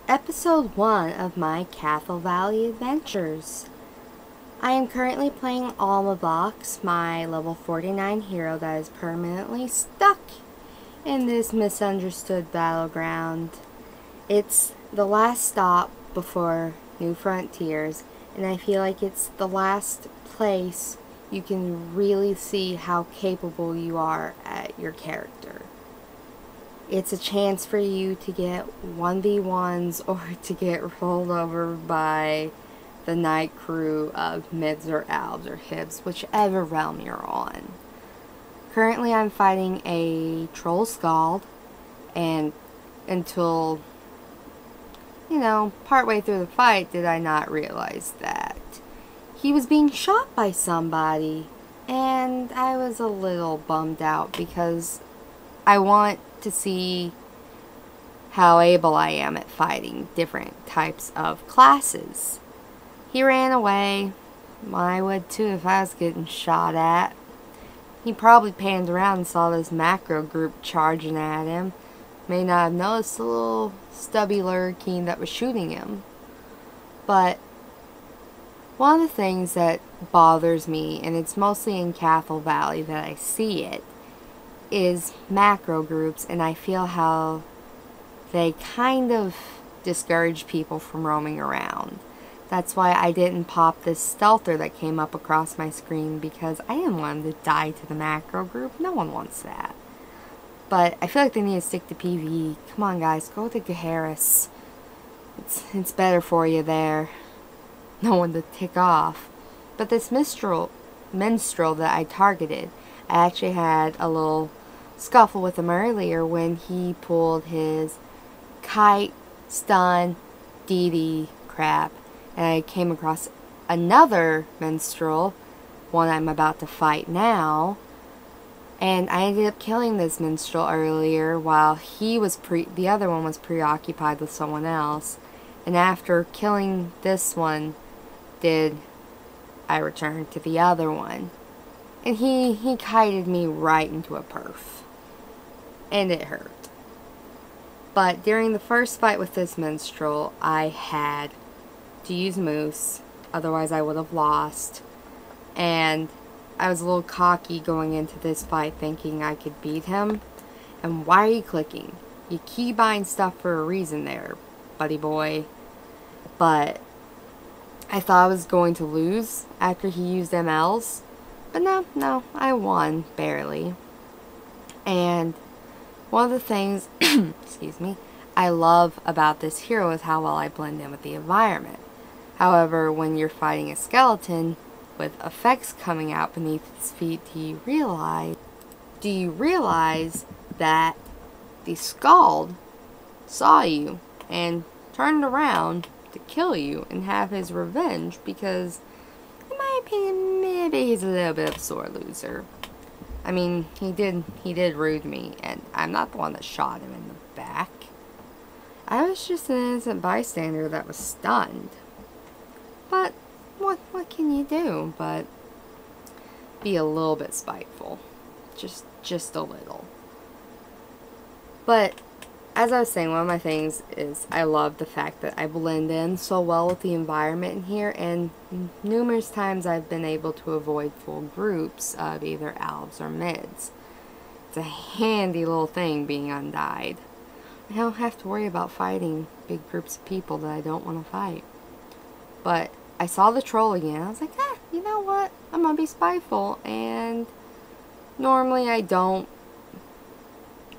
Episode 1 of my Cathal Valley adventures. I am currently playing Alma Box, my level 49 hero that is permanently stuck in this misunderstood battleground. It's the last stop before New Frontiers, and I feel like it's the last place you can really see how capable you are at your character. It's a chance for you to get 1v1s or to get rolled over by the night crew of mids or elves or hibs, whichever realm you're on. Currently I'm fighting a troll scald, and until, partway through the fight did I not realize that he was being shot by somebody, and I was a little bummed out because I want to see how able I am at fighting different types of classes. He ran away. I would too if I was getting shot at. He probably panned around and saw this macro group charging at him. May not have noticed the little stubby lurricane that was shooting him. But one of the things that bothers me, and it's mostly in Cathal Valley that I see it, is macro groups, and I feel how they kind of discourage people from roaming around. That's why I didn't pop this stealther that came up across my screen, because I didn't want him to die to the macro group. No one wants that. But I feel like they need to stick to PvE. Come on guys, go to Gaharis. It's better for you there. No one to tick off. But this minstrel that I targeted, I actually had a little scuffle with him earlier when he pulled his kite, stun, DD crap, and I came across another minstrel, one I'm about to fight now, and I ended up killing this minstrel earlier while the other one was preoccupied with someone else. And after killing this one, I returned to the other one. And he kited me right into a perf. And it hurt. But during the first fight with this minstrel, I had to use Moose. Otherwise I would have lost. And I was a little cocky going into this fight thinking I could beat him. And why are you clicking? You keybind stuff for a reason there, buddy boy. But I thought I was going to lose after he used MLs. But no, I won, barely. And one of the things, excuse me, I love about this hero is how well I blend in with the environment. However, when you're fighting a skeleton with effects coming out beneath its feet, do you realize that the Scald saw you and turned around to kill you and have his revenge because, in my opinion, maybe he's a little bit of a sore loser. I mean, he did rude me, and I'm not the one that shot him in the back. I was just an innocent bystander that was stunned. But what can you do but be a little bit spiteful? Just a little. But as I was saying, one of my things is I love the fact that I blend in so well with the environment in here, and numerous times I've been able to avoid full groups of either elves or mids. It's a handy little thing being undyed. I don't have to worry about fighting big groups of people that I don't want to fight. But I saw the troll again. I was like, you know what? I'm gonna be spiteful, and normally I don't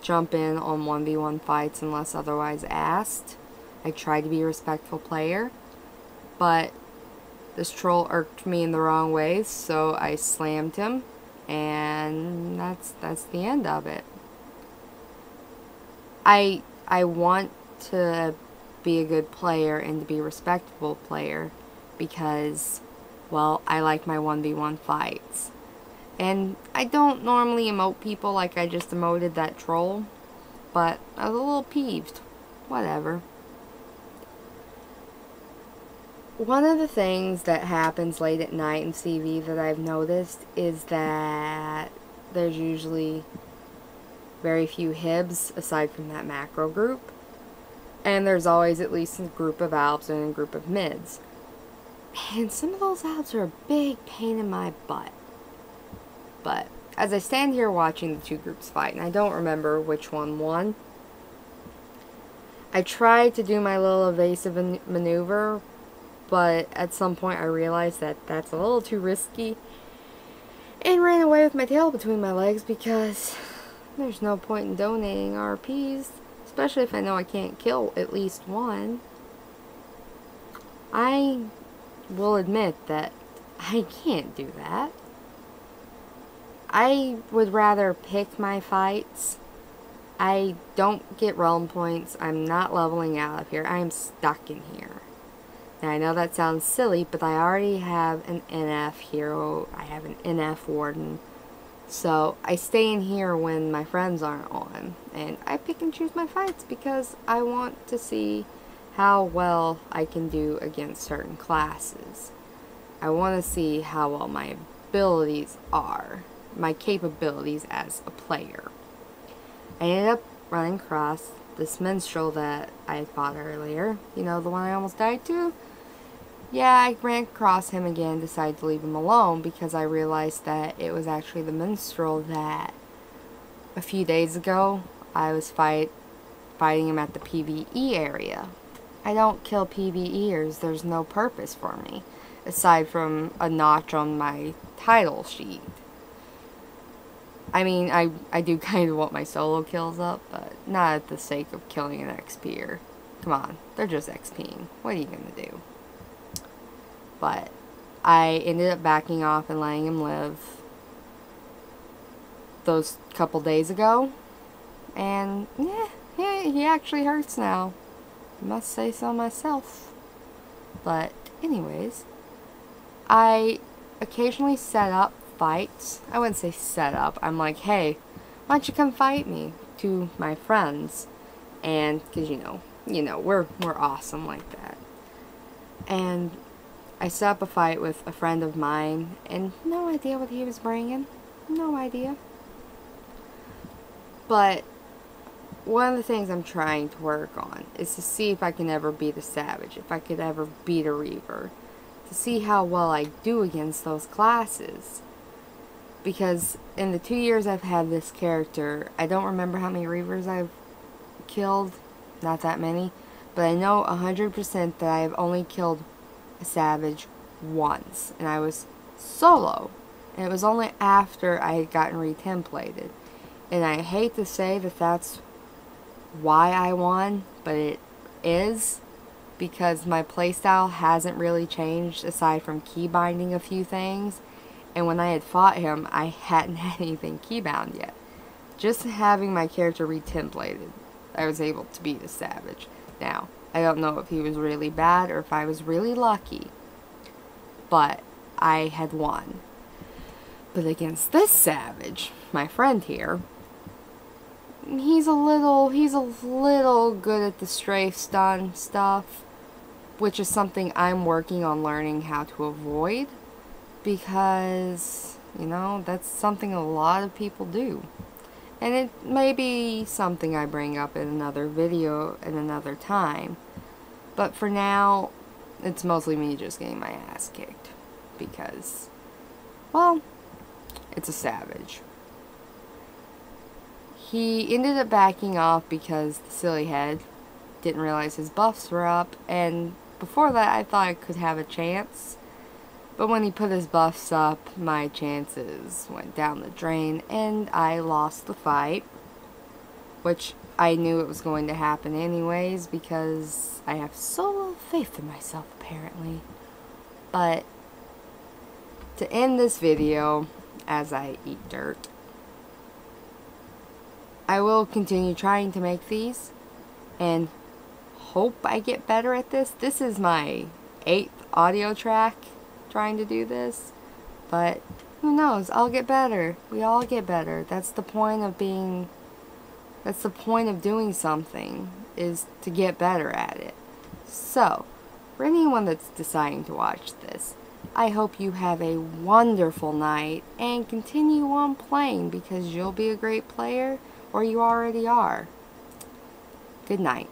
jump in on 1v1 fights unless otherwise asked. I try to be a respectful player, but this troll irked me in the wrong ways, so I slammed him, and that's the end of it. I want to be a good player and to be a respectable player because, well, I like my 1v1 fights. And I don't normally emote people like I just emoted that troll, but I was a little peeved. Whatever. One of the things that happens late at night in CV that I've noticed is that there's usually very few hibs aside from that macro group. And there's always at least a group of Alps and a group of mids. And some of those Alps are a big pain in my butt. But as I stand here watching the two groups fight, and I don't remember which one won, I tried to do my little evasive maneuver, but at some point I realized that that's a little too risky and ran away with my tail between my legs because there's no point in donating RPs, especially if I know I can't kill at least one. I will admit that I can't do that. I would rather pick my fights. I don't get realm points. I'm not leveling out of here. I am stuck in here. Now I know that sounds silly, but I already have an NF hero. I have an NF warden. So I stay in here when my friends aren't on. And I pick and choose my fights because I want to see how well I can do against certain classes. I want to see how well my abilities are. My capabilities as a player. I ended up running across this minstrel that I had fought earlier. You know, the one I almost died to? Yeah, I ran across him again, decided to leave him alone because I realized that it was actually the minstrel that a few days ago I was fighting him at the PvE area. I don't kill PvEers, there's no purpose for me, aside from a notch on my title sheet. I mean, I do kind of want my solo kills up, but not at the sake of killing an XP'er. Come on, they're just XP'ing. What are you gonna do? But I ended up backing off and letting him live those couple days ago. And, yeah, he actually hurts now. I must say so myself. But, anyways, I occasionally set up fights. I wouldn't say set up. I'm like, hey, why don't you come fight me? To my friends. And, because, you know, we're awesome like that. And I set up a fight with a friend of mine, and no idea what he was bringing. No idea. But one of the things I'm trying to work on is to see if I can ever beat a Savage, if I could ever beat a Reaver, to see how well I do against those classes. Because in the 2 years I've had this character, I don't remember how many Reavers I've killed, not that many, but I know 100% that I have only killed a Savage once, and I was solo, and it was only after I had gotten retemplated. And I hate to say that that's why I won, but it is, because my playstyle hasn't really changed aside from keybinding a few things, and when I had fought him, I hadn't had anything keybound yet. Just having my character retemplated, I was able to beat a Savage. Now, I don't know if he was really bad or if I was really lucky, but I had won. But against this Savage, my friend here, he's a little good at the strafe stun stuff, which is something I'm working on learning how to avoid, because, you know, that's something a lot of people do. And it may be something I bring up in another video at another time. But for now, it's mostly me just getting my ass kicked. Because, well, it's a Savage. He ended up backing off because the silly head didn't realize his buffs were up. And before that, I thought I could have a chance. But when he put his buffs up, my chances went down the drain, and I lost the fight. Which I knew it was going to happen anyways, because I have so little faith in myself, apparently. But to end this video, as I eat dirt, I will continue trying to make these, and hope I get better at this. This is my 8th audio track trying to do this, but who knows, I'll get better. We all get better. That's the point of being, that's the point of doing something, is to get better at it. So, for anyone that's deciding to watch this, I hope you have a wonderful night and continue on playing, because you'll be a great player, or you already are. Good night.